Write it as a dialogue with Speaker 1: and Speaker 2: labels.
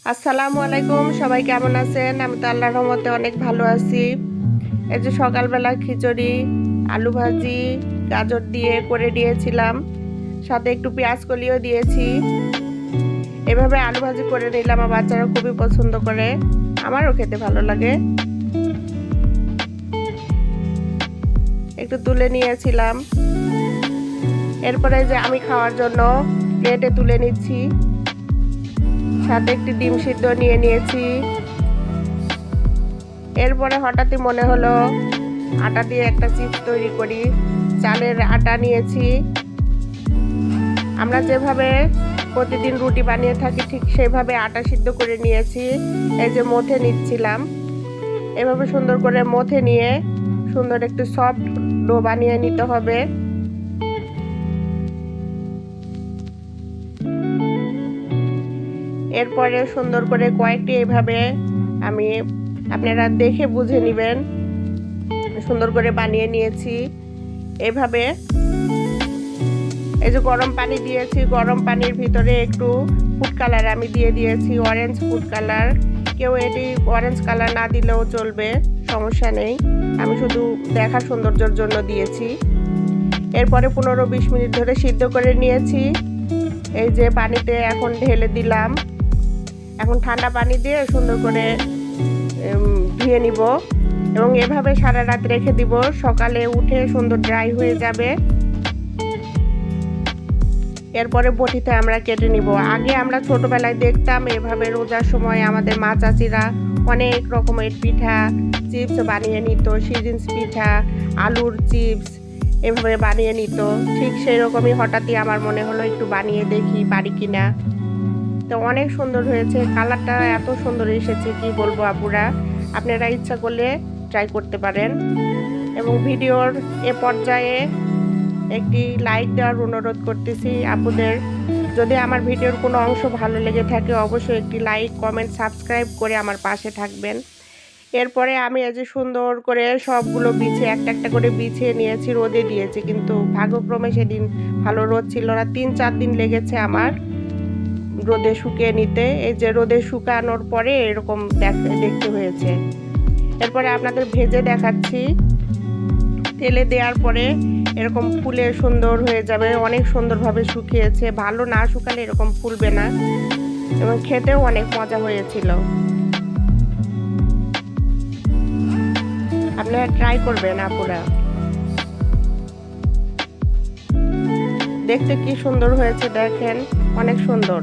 Speaker 1: আসসালামু আলাইকুম, সবাই কেমন আছেন? আমি তো আল্লাহর রহমতে অনেক ভালো আছি। এই যে সকালবেলা খিচুড়ি, আলু ভাজি, গাজর দিয়ে করে দিয়েছিলাম, সাথে একটু পেঁয়াজ কলিও দিয়েছি। এভাবে আলু ভাজি করে নিলাম, আমার বাচ্চারা খুবই পছন্দ করে, আমারও খেতে ভালো লাগে। একটু তুলে নিয়েছিলাম, এরপরে যে আমি খাওয়ার জন্য প্লেটে তুলে নিচ্ছি, সাথে একটি ডিম সিদ্ধ নিয়ে নিয়েছি। এরপরে হঠাৎই মনে হলো আটা দিয়ে একটা চিপস তৈরি করি। চালের আটা নিয়েছি, আমরা যেভাবে প্রতিদিন রুটি বানিয়ে থাকি ঠিক সেইভাবে আটা সিদ্ধ করে নিয়েছি। এই যে মথে নিচ্ছিলাম, এভাবে সুন্দর করে মথে নিয়ে সুন্দর একটু সফট ডো বানিয়ে নিতে হবে। এরপরে সুন্দর করে কয়েকটি এইভাবে আপনারা দেখে বুঝে নেবেন, সুন্দর করে বানিয়ে নিয়েছি। এভাবে এই যে গরম পানি দিয়েছি, গরম পানির ভিতরে একটু ফুড কালার আমি দিয়ে দিয়েছি, অরেঞ্জ ফুড কালার। কেউ এটি অরেঞ্জ কালার না দিলেও চলবে, সমস্যা নেই, আমি শুধু দেখার সৌন্দর্যের জন্য দিয়েছি। এরপরে 15-20 মিনিট ধরে সিদ্ধ করে নিয়েছি। এই যে পানিতে এখন ঢেলে দিলাম, এখন ঠান্ডা পানি দিয়ে সুন্দর করে ধুয়ে নিব এবং এভাবে সারা রাত রেখে দিব, সকালে উঠে সুন্দর ড্রাই হয়ে যাবে। এরপরে বটিতে আমরা কেটে নিব। আগে আমরা ছোটবেলায় দেখতাম এভাবে রোজার সময় আমাদের মা চাচিরা অনেক রকমের পিঠা চিপস বানিয়ে নিত, সিরিঞ্জ পিঠা, আলুর চিপস এভাবে বানিয়ে নিত। ঠিক সেই রকমই হঠাৎই আমার মনে হলো একটু বানিয়ে দেখি পারি কিনা। তো অনেক সুন্দর হয়েছে, কালারটা এত সুন্দর এসেছে কি বলবো আপুরা, আপনারা ইচ্ছা করলে ট্রাই করতে পারেন। এবং ভিডিওর এ পর্যায়ে একটি লাইক দেওয়ার অনুরোধ করতেছি আপুদের। যদি আমার ভিডিওর কোনো অংশ ভালো লেগে থাকে অবশ্যই একটি লাইক, কমেন্ট, সাবস্ক্রাইব করে আমার পাশে থাকবেন। এরপরে আমি এই যে সুন্দর করে সবগুলো বিছিয়ে একটা একটা করে বিছিয়ে নিয়েছি, রোদে দিয়েছি, কিন্তু ভাগ্যক্রমে সেদিন ভালো রোদ ছিল না, 3-4 দিন লেগেছে আমার রোদে শুকিয়ে নিতে। এই যে রোদে শুকানোর পরে এরকম দেখতে হয়েছে। এরপরে আপনাদের ভেজে দেখাচ্ছি, তেলে দেওয়ার পরে এরকম ফুলে সুন্দর হয়ে যাবে, অনেক সুন্দরভাবে শুকিয়েছে। ভালো না শুকালে এরকম ফুলবে না এবং খেতেও অনেক মজা হয়েছিল। আপনারা ট্রাই করবেন আপুরা, দেখতে কি সুন্দর হয়েছে দেখেন, অনেক সুন্দর।